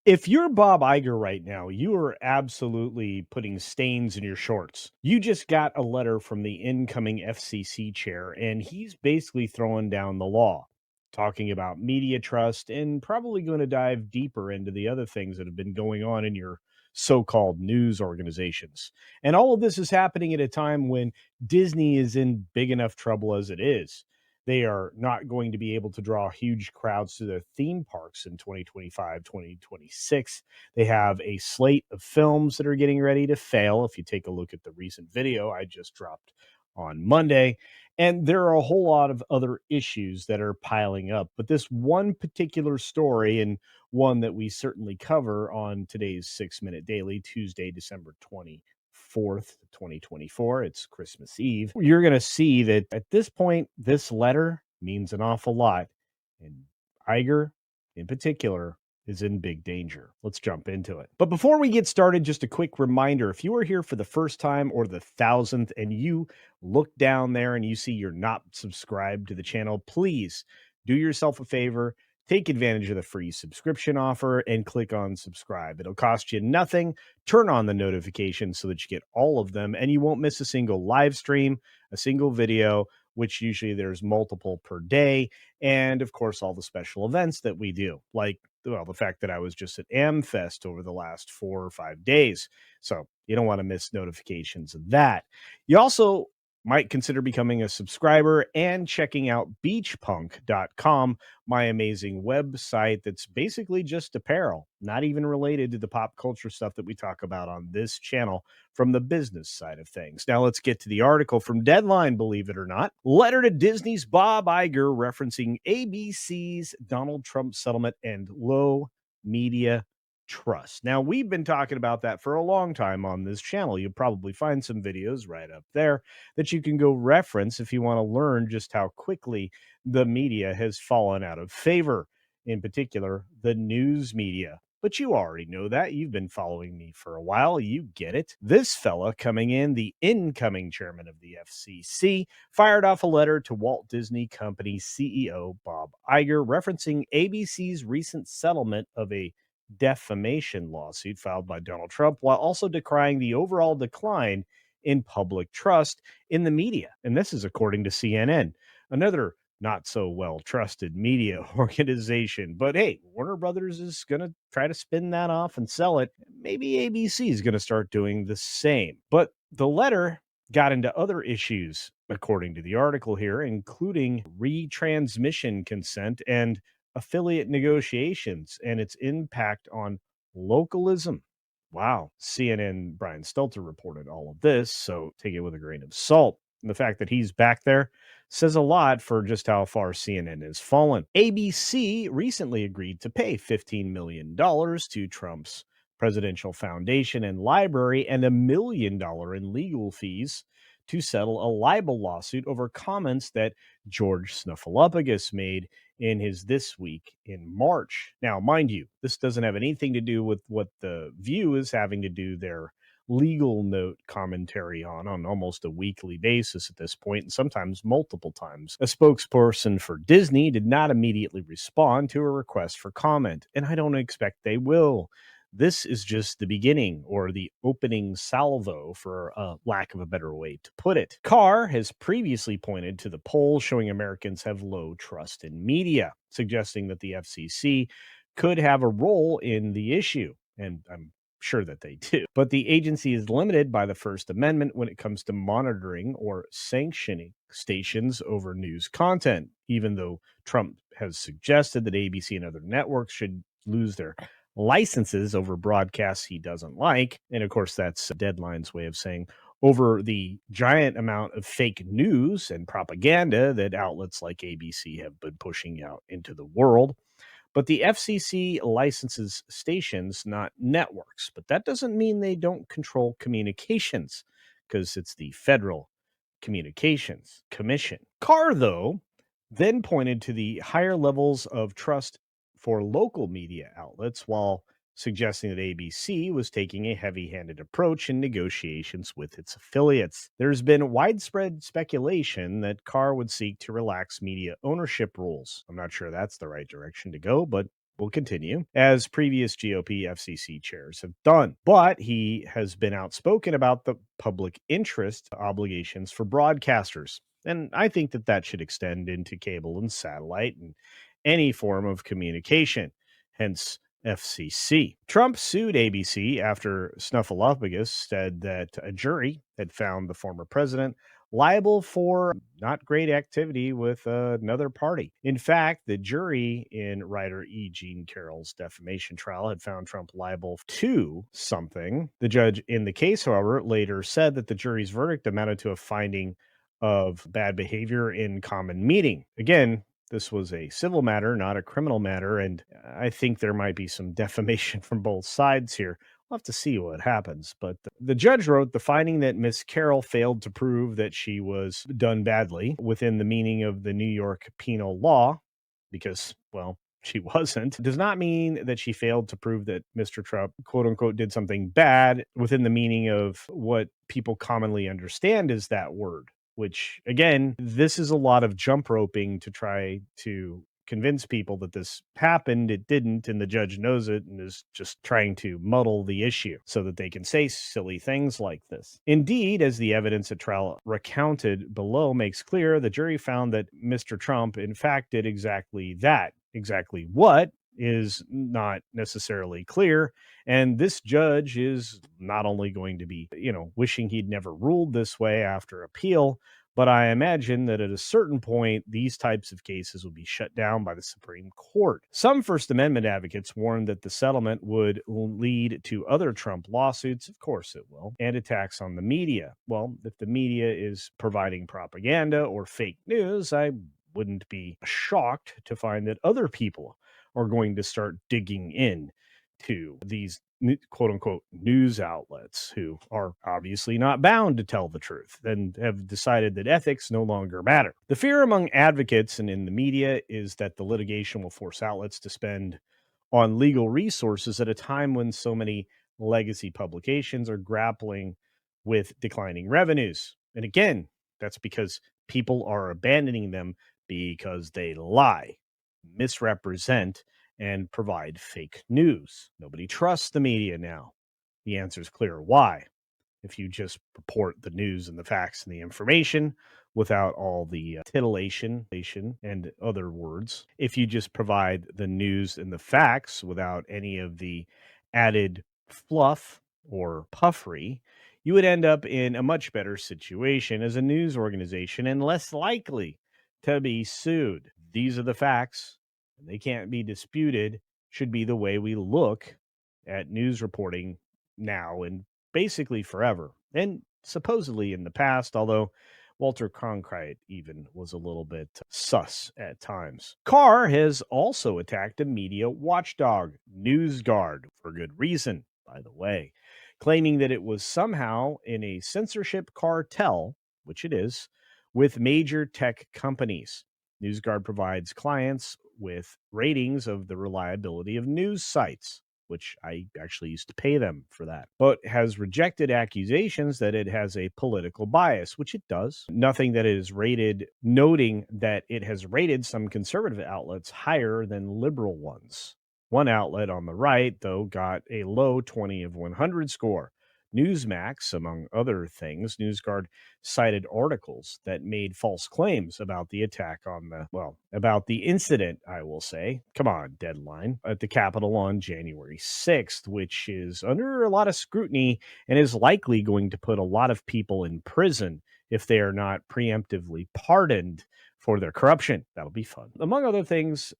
If you're Bob Iger right now, you are absolutely putting stains in your shorts. You just got a letter from the incoming FCC chair, and he's basically throwing down the law, talking about media trust, and probably going to dive deeper into the other things that have been going on in your so called news organizations. And all of this is happening at a time when Disney is in big enough trouble as it is. They are not going to be able to draw huge crowds to their theme parks in 2025, 2026. They have a slate of films that are getting ready to fail. If you take a look at the recent video I just dropped on Monday, and there are a whole lot of other issues that are piling up. But this one particular story, and one that we certainly cover on today's 6 Minute Daily, Tuesday, December 24th, 2024. It's Christmas Eve. You're going to see that at this point, this letter means an awful lot. And Iger, in particular, is in big danger. Let's jump into it. But before we get started, just a quick reminder. If you are here for the first time or the thousandth and you look down there and you see you're not subscribed to the channel, please do yourself a favor. Take advantage of the free subscription offer and click on subscribe. It'll cost you nothing. Turn on the notifications so that you get all of them and you won't miss a single live stream, a single video, which usually there's multiple per day. And of course, all the special events that we do, like, well, the fact that I was just at AmFest over the last 4 or 5 days. So you don't want to miss notifications of that. You also might consider becoming a subscriber and checking out beachpunk.com, my amazing website that's basically just apparel, not even related to the pop culture stuff that we talk about on this channel from the business side of things. Now let's get to the article from Deadline, believe it or not. Letter to Disney's Bob Iger referencing ABC's Donald Trump settlement and low media trust. Now, we've been talking about that for a long time on this channel. You'll probably find some videos right up there that you can go reference if you want to learn just how quickly the media has fallen out of favor, in particular, the news media. But you already know that. You've been following me for a while. You get it. This fella coming in, the incoming chairman of the FCC, fired off a letter to Walt Disney Company CEO Bob Iger referencing ABC's recent settlement of a defamation lawsuit filed by Donald Trump, while also decrying the overall decline in public trust in the media. And this is according to CNN, another not so well trusted media organization. But hey, Warner Brothers is going to try to spin that off and sell it. Maybe ABC is going to start doing the same. But the letter got into other issues, according to the article here, including retransmission consent and affiliate negotiations and its impact on localism. Wow. CNN Brian Stelter reported all of this, so take it with a grain of salt. And the fact that he's back there says a lot for just how far CNN has fallen. ABC recently agreed to pay $15 million to Trump's presidential foundation and library and $1 million in legal fees to settle a libel lawsuit over comments that George Snuffleupagus made in his This Week in March. Now, mind you, this doesn't have anything to do with what the View is having to do their legal note commentary on almost a weekly basis at this point, and sometimes multiple times. A spokesperson for Disney did not immediately respond to a request for comment, and I don't expect they will. This is just the beginning, or the opening salvo, for lack of a better way to put it. Carr has previously pointed to the poll showing Americans have low trust in media, suggesting that the FCC could have a role in the issue. And I'm sure that they do. But the agency is limited by the First Amendment when it comes to monitoring or sanctioning stations over news content, even though Trump has suggested that ABC and other networks should lose their licenses over broadcasts he doesn't like. And of course, that's Deadline's way of saying over the giant amount of fake news and propaganda that outlets like ABC have been pushing out into the world. But the FCC licenses stations, not networks. But that doesn't mean they don't control communications, because it's the Federal Communications Commission. Carr, though, then pointed to the higher levels of trust for local media outlets, while suggesting that ABC was taking a heavy-handed approach in negotiations with its affiliates. There's been widespread speculation that Carr would seek to relax media ownership rules. I'm not sure that's the right direction to go, but will continue, as previous GOP FCC chairs have done. But he has been outspoken about the public interest obligations for broadcasters. And I think that that should extend into cable and satellite and any form of communication, hence FCC. Trump sued ABC after Snuffleupagus said that a jury had found the former president liable for not great activity with another party. In fact, the jury in writer E. Jean Carroll's defamation trial had found Trump liable to something. The judge in the case, however, later said that the jury's verdict amounted to a finding of bad behavior in common meeting. Again, this was a civil matter, not a criminal matter, and I think there might be some defamation from both sides here. We'll have to see what happens. But the judge wrote the finding that Miss Carroll failed to prove that she was done badly within the meaning of the New York penal law, because, well, she wasn't, does not mean that she failed to prove that Mr. Trump, quote unquote, did something bad within the meaning of what people commonly understand as that word, which, again, this is a lot of jump roping to try to convince people that this happened. It didn't, and the judge knows it and is just trying to muddle the issue so that they can say silly things like this. Indeed, as the evidence at trial recounted below makes clear, the jury found that Mr. Trump, in fact, did exactly that. Exactly what is not necessarily clear. And this judge is not only going to be, wishing he'd never ruled this way after appeal, but I imagine that at a certain point, these types of cases will be shut down by the Supreme Court. Some First Amendment advocates warned that the settlement would lead to other Trump lawsuits. Of course it will. And attacks on the media. Well, if the media is providing propaganda or fake news, I wouldn't be shocked to find that other people are going to start digging in to these quote unquote news outlets who are obviously not bound to tell the truth and have decided that ethics no longer matter. The fear among advocates and in the media is that the litigation will force outlets to spend on legal resources at a time when so many legacy publications are grappling with declining revenues. And again, that's because people are abandoning them because they lie, misrepresent, and provide fake news. Nobody trusts the media now. The answer is clear. Why? If you just report the news and the facts and the information without all the titillation and other words, if you just provide the news and the facts without any of the added fluff or puffery, you would end up in a much better situation as a news organization and less likely to be sued. These are the facts, and they can't be disputed, should be the way we look at news reporting now and basically forever. And supposedly in the past, although Walter Cronkite even was a little bit sus at times. Carr has also attacked a media watchdog, NewsGuard, for good reason, by the way, claiming that it was somehow in a censorship cartel, which it is, with major tech companies. NewsGuard provides clients with ratings of the reliability of news sites, which I actually used to pay them for that, but has rejected accusations that it has a political bias, which it does. Nothing that it is rated, noting that it has rated some conservative outlets higher than liberal ones. One outlet on the right, though, got a low 20 of 100 score. Newsmax, among other things, NewsGuard cited articles that made false claims about the attack on about the incident, I will say. Come on, Deadline, at the Capitol on January 6th, which is under a lot of scrutiny and is likely going to put a lot of people in prison if they are not preemptively pardoned for their corruption. That'll be fun. Among other things,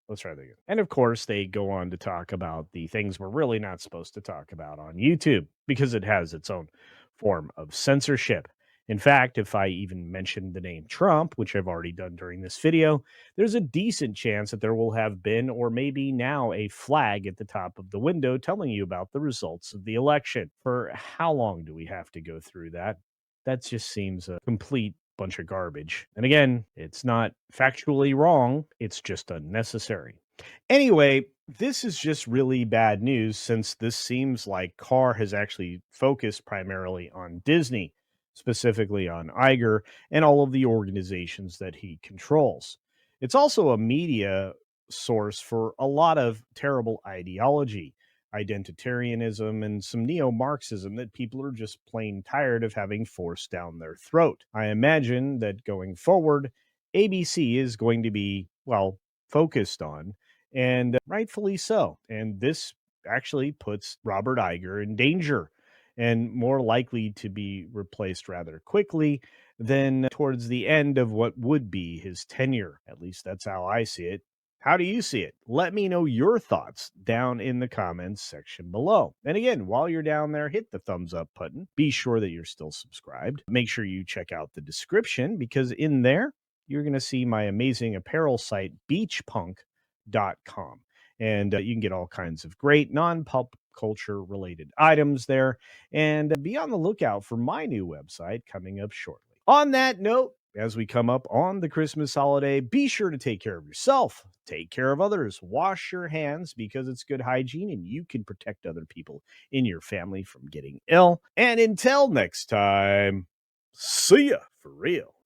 let's try that again. And of course, they go on to talk about the things we're really not supposed to talk about on YouTube because it has its own form of censorship. In fact, if I even mentioned the name Trump, which I've already done during this video, there's a decent chance that there will have been or maybe now a flag at the top of the window telling you about the results of the election. For how long do we have to go through that? That just seems a complete bunch of garbage. And again, it's not factually wrong, it's just unnecessary. Anyway, this is just really bad news since this seems like Carr has actually focused primarily on Disney, specifically on Iger and all of the organizations that he controls. It's also a media source for a lot of terrible ideology, identitarianism, and some neo Marxism that people are just plain tired of having forced down their throat. I imagine that going forward, ABC is going to be, well, focused on, and rightfully so. And this actually puts Robert Iger in danger and more likely to be replaced rather quickly than towards the end of what would be his tenure. At least that's how I see it. How do you see it? Let me know your thoughts down in the comments section below. And again, while you're down there, hit the thumbs up button. Be sure that you're still subscribed. Make sure you check out the description because in there, you're going to see my amazing apparel site, beachpunk.com. And you can get all kinds of great non-pulp culture related items there. And be on the lookout for my new website coming up shortly. On that note, as we come up on the Christmas holiday, be sure to take care of yourself, take care of others, wash your hands because it's good hygiene and you can protect other people in your family from getting ill. And until next time, see ya for real.